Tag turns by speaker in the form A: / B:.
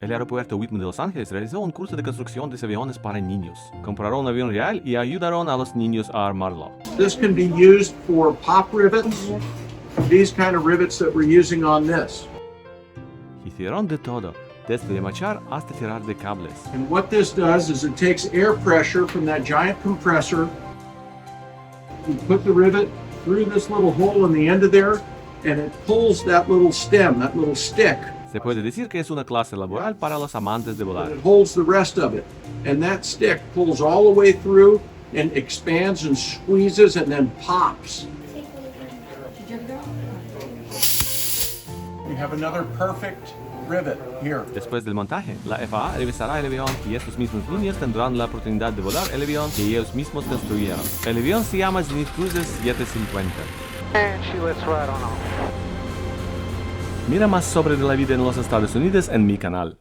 A: El aeropuerto Whitman de Los Ángeles realizó un curso de construcción de aviones para niños. Compraron un avión real y ayudaron a los niños a armarlo.
B: This can be used for pop rivets, these kind of rivets that we're using on this.
A: Hicieron de todo, desde machar hasta tirar de cables.
B: And what this does is it takes air pressure from that giant compressor. You put the rivet through this little hole in the end of there, and it pulls that little stem, that little stick.
A: Se puede decir que es una clase laboral para los amantes de volar.
B: It holds the rest of it. And that stick pulls all the way through and expands and squeezes and then pops. We have another perfect rivet here.
A: Después del montaje, la FAA revisará el avión y estos mismos niños tendrán la oportunidad de volar el avión que ellos mismos construyeron. El avión se llama Nuestros 750.
C: And she lets right on off.
A: Mira más sobre la vida en los Estados Unidos en mi canal.